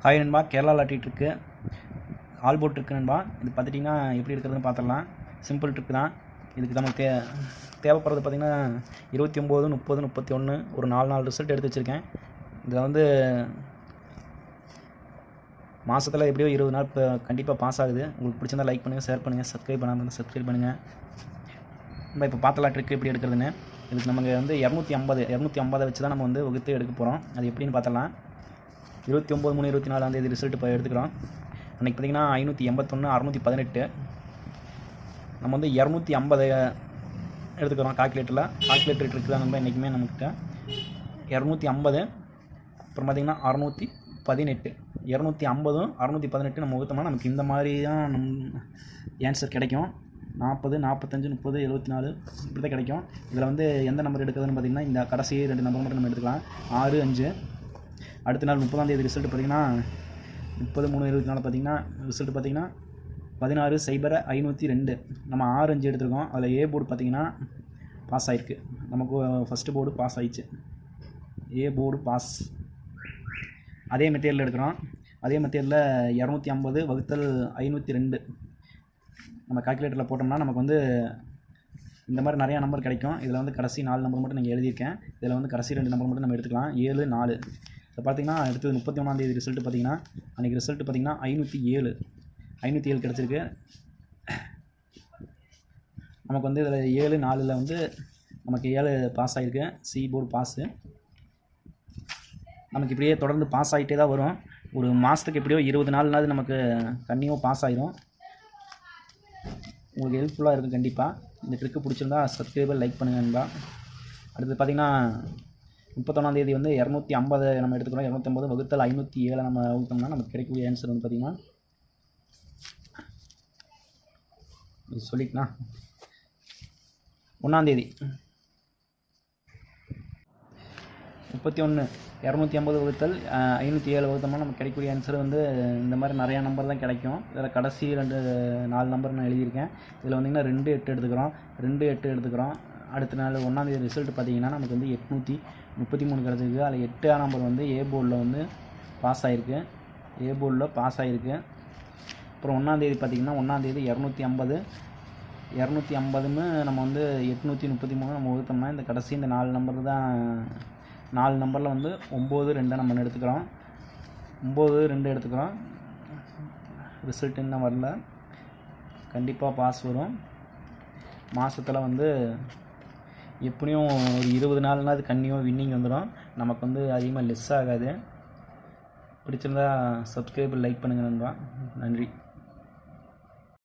Hi நண்பா, கேரளா லாட்டிட்டு இருக்கு, all boat இருக்கு நண்பா. இது பார்த்துட்டிங்கன்னா எப்படி இருக்கிறதுன்னு பார்த்துடலாம். சிம்பிள் ட்ரிக் தான். இதுக்கு நமக்கு தேவைப்படுறது பார்த்திங்கன்னா 29, 30, 31 ஒரு 4 ரிசல்ட் எடுத்து வச்சுருக்கேன். இதில் வந்து மாதத்தில் எப்படியோ 20 நாள் இப்போ கண்டிப்பாக பாஸ் ஆகுது. உங்களுக்கு பிடிச்சிருந்தா லைக் பண்ணுங்கள், ஷேர் பண்ணுங்கள், சப்ஸ்கிரைப் பண்ணாமல் இருந்தால் சப்ஸ்கிரைப் பண்ணுங்கள். நம்ம இப்போ பார்த்தலாம் ட்ரிக் எப்படி எடுக்கிறதுன்னு. இதுக்கு நமக்கு வந்து 250 வச்சு தான் நம்ம வந்து வகுத்து எடுக்க போகிறோம். அது எப்படின்னு பார்த்தலாம். 29/3/24 ரிசல்ட் இப்போ எடுத்துக்கிறோம். அன்றைக்கி பார்த்திங்கன்னா 581, 618. நம்ம வந்து 250 எடுத்துக்கிறோம். கால்குலேட்டர் ட்ரிக் தான் நம்ம என்றைக்குமே நம்மக்கிட்ட 250. அப்புறம் பார்த்திங்கன்னா 618, 250, 618 நம்ம வகுத்தோம்னா நமக்கு இந்த மாதிரி தான் ஆன்சர் கிடைக்கும். 40, 45, 30, 74 இப்படி தான் கிடைக்கும். இதில் வந்து எந்த நம்பர் எடுக்கிறதுன்னு பார்த்திங்கன்னா இந்த கடைசி 2 நம்பர் மட்டும் நம்ம எடுத்துக்கலாம். 6, 5. அடுத்த நாள் 30ஆம் ரிசல்ட் பார்த்திங்கன்னா 30/3/24 பார்த்திங்கன்னா ரிசல்ட் பார்த்திங்கன்னா 16,052. நம்ம 6, 5 எடுத்துருக்கோம். அதில் ஏ போர்டு பார்த்திங்கன்னா பாஸ் ஆகிருக்கு. நமக்கு ஃபஸ்ட்டு போர்டு பாஸ் ஆகிடுச்சு. A board pass. அதே மெத்தேடில் எடுக்கிறோம். அதே மெத்தேடில் 250 வகுத்தல் 502 நம்ம கால்குலேட்டரில் போட்டோம்னா நமக்கு வந்து இந்த மாதிரி நிறையா நம்பர் கிடைக்கும். இதில் வந்து கடைசி 4 நம்பர் மட்டும் நீங்கள் எழுதியிருக்கேன். இதில் வந்து கடைசி 2 நம்பர் மட்டும் நம்ம எடுத்துக்கலாம். 7, 4. இப்போ பார்த்திங்கன்னா அடுத்தது 31ஆம் ரிசல்ட்டு பார்த்திங்கன்னா அன்றைக்கி ரிசல்ட்டு பார்த்திங்கன்னா 507 கிடச்சிருக்கு. நமக்கு வந்து இதில் 7, 4 வந்து நமக்கு 7 பாஸ் ஆகிருக்கு. C board pass. நமக்கு இப்படியே தொடர்ந்து பாஸ் ஆகிட்டே தான் வரும். ஒரு மாதத்துக்கு எப்படியோ 20 நாள்னாவது நமக்கு கண்டிப்பாக பாஸ் ஆகிடும். உங்களுக்கு ஹெல்ப்ஃபுல்லாக இருக்கும் கண்டிப்பாக. இந்த ட்ரிக்கு பிடிச்சிருந்தா சப்ஸ்கிரைபர் லைக் பண்ணுங்கள் நண்பா. அடுத்து பார்த்திங்கன்னா 31ஆம் தேதி வந்து 250 நம்ம எடுத்துக்கிறோம். 250 வகுத்தல் 507 நம்ம வகுத்தோம்னா நமக்கு கிடைக்கக்கூடிய ஆன்சர் வந்து பார்த்திங்கன்னா இது சொல்லிக்கண்ணா 1ஆம் தேதி 31, 250 வகுத்தல் 507 வகுத்தோம்னா நமக்கு கிடைக்கக்கூடிய ஆன்சர் வந்து இந்த மாதிரி நிறையா நம்பர் தான் கிடைக்கும். இதில் கடைசி 4 நம்பர் நான் எழுதியிருக்கேன். இதில் வந்திங்கன்னா 2, 8 எடுத்துக்கிறோம். 2, 8 எடுத்துக்கிறோம். அடுத்த நாள் 1ஆம் தேதி ரிசல்ட் பார்த்திங்கன்னா நமக்கு வந்து 833 கிடச்சிருக்கு. அதில் 8ஆம் நம்பர் வந்து ஏ போர்டில் வந்து பாஸ் ஆகிருக்கு. அப்புறம் 1ஆம் தேதி பார்த்திங்கன்னா 1ஆம் தேதி 250ன்னு நம்ம வந்து 833 நம்ம வகுத்தோம்னா இந்த கடைசி இந்த 4 நம்பர் தான். 4 நம்பரில் வந்து 9, 2 நம்ம எடுத்துக்கிறோம். 9, 2 எடுத்துக்கிறோம். ரிசல்ட் இன்னும் வரல. கண்டிப்பாக பாஸ் வரும். மாதத்தில் வந்து எப்படியும் ஒரு 20 நாள்னா அது கண்டிப்பாக வின்னிங் வந்துடும். நமக்கு வந்து அதிகமாக லெஸ் ஆகாது. பிடிச்சிருந்தா சப்ஸ்கிரைப் லைக் பண்ணுங்கள் நண்பா. நன்றி.